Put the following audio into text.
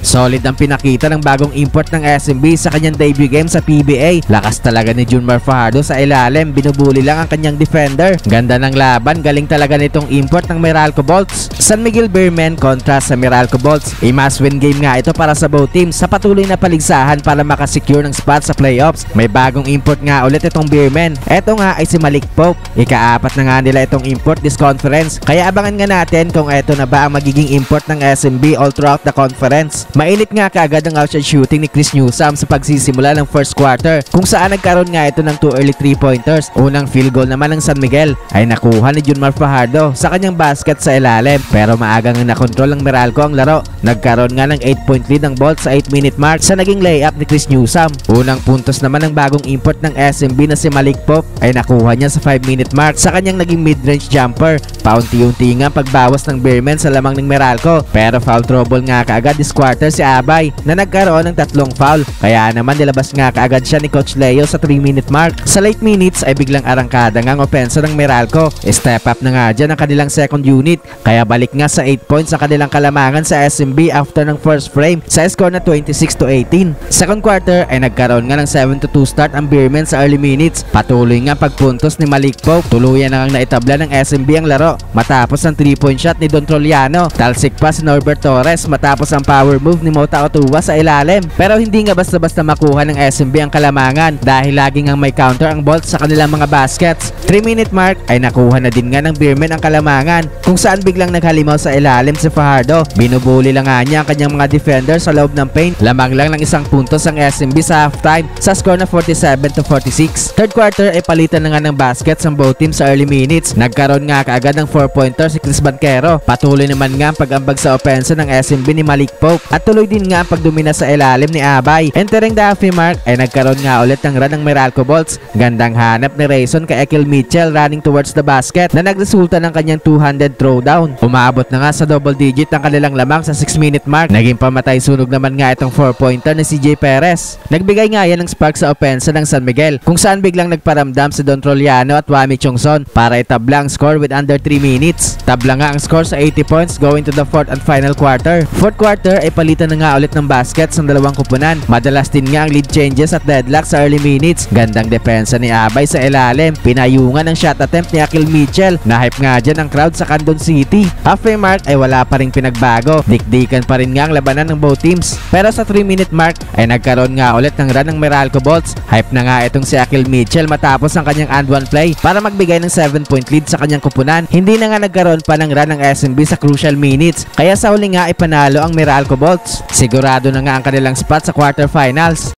Solid ang pinakita ng bagong import ng SMB sa kanyang debut game sa PBA. Lakas talaga ni Junmar Fajardo sa ilalim, binubuli lang ang kanyang defender. Ganda ng laban, galing talaga nitong import ng Meralco Bolts. San Miguel Beermen kontra sa Meralco Bolts. A must-win game nga ito para sa both teams sa patuloy na paligsahan para makasecure ng spot sa playoffs. May bagong import nga ulit itong Beermen. Ito nga ay si Malik Pope. Ika-4 na nga nila itong import this conference. Kaya abangan nga natin kung ito na ba ang magiging import ng SMB all throughout the conference. Mainit nga kaagad ang outside shooting ni Chris Newsome sa pagsisimula ng first quarter, kung saan nagkaroon nga ito ng 2 early 3-pointers. Unang field goal naman ng San Miguel ay nakuha ni Junmar Fajardo sa kanyang basket sa ilalim, pero maagang nakontrol ng Meralco ang laro. Nagkaroon nga ng 8-point lead ang Bolts sa 8-minute mark sa naging layup ni Chris Newsome. Unang puntos naman ng bagong import ng SMB na si Malik Pope ay nakuha niya sa 5-minute mark sa kanyang naging mid-range jumper. Paunti-unti nga pagbawas ng Beermen sa lamang ng Meralco, pero foul trouble nga kaagad this quarter si Abay na nagkaroon ng 3 foul. Kaya naman nilabas nga kaagad siya ni Coach Leo sa 3-minute mark. Sa late minutes ay biglang arangkada nga ang opensa ng Meralco. Step up na nga dyan ang kanilang second unit, kaya balik nga sa 8 points ang kanilang kalamangan sa SMB after ng first frame sa score na 26-18. Second quarter ay nagkaroon nga ng 7-2 start ang Beermen sa early minutes. Patuloy nga pagpuntos ni Malik Pope. Tuluyan na nga naitabla ng SMB ang laro matapos ang 3-point shot ni Don Troliano. Talsik pa si Norbert Torres matapos ang power move ni Mota Otua sa ilalim. Pero hindi nga basta-basta makuha ng SMB ang kalamangan dahil laging ang may counter ang Bolts sa kanilang mga baskets. 3-minute mark ay nakuha na din nga ng Beermen ang kalamangan, kung saan biglang naghalimaw sa ilalim si Fajardo. Binubuli lang nga niya ang kanyang mga defender sa loob ng paint. Lamang lang ng isang puntos ang SMB sa halftime sa score na 47-46. Third quarter ay palitan na nga ng baskets ang both teams sa early minutes. Nagkaroon nga kaagad ng 4-pointer si Chris Banquero. Patuloy naman nga ang pag-ambag sa opensa ng SMB ni Malik Pope at tuloy din nga ang pagdomina sa ilalim ni Abay. Entering the halfway mark ay nagkaroon nga ulit ng run ng Meralco Bolts. Gandang hanap ni Rayson kay Ekil Mitchell running towards the basket na nagresulta ng kanyang 200 throwdown. Umabot na nga sa double digit ang kanilang lamang sa 6-minute mark. Naging pamatay sunog naman nga itong 4-pointer ni CJ Perez. Nagbigay nga yan ng spark sa opensa ng San Miguel, kung saan biglang nagparamdam si Don Troliano at Wami Chongson para itabla ang score with under 3 minutes. Tabla nga ang score sa 80 points going to the fourth and final quarter. Fourth quarter ay palitan na nga ulit ng baskets ng dalawang kupunan. Madalas din nga ang lead changes at deadlock sa early minutes. Gandang depensa ni Abay sa ilalim. Pinayungan ang shot attempt ni Ekil Mitchell. Nahype nga dyan ang crowd sa Candon City. Halfway mark ay wala pa ring pinagbago. Dikdikan pa rin nga ang labanan ng both teams. Pero sa 3-minute mark ay nagkaroon nga ulit ng run ng Meralco Bolts. Hype na nga itong si Ekil Mitchell matapos ang kanyang and one play para magbigay ng 7-point lead sa kanyang kupunan. Hindi na nga nagkaroon pa ng run ng SMB sa crucial minutes, kaya sa huli nga ay panalo ang Meralco Bolts. Sigurado na nga ang kanilang spot sa quarterfinals.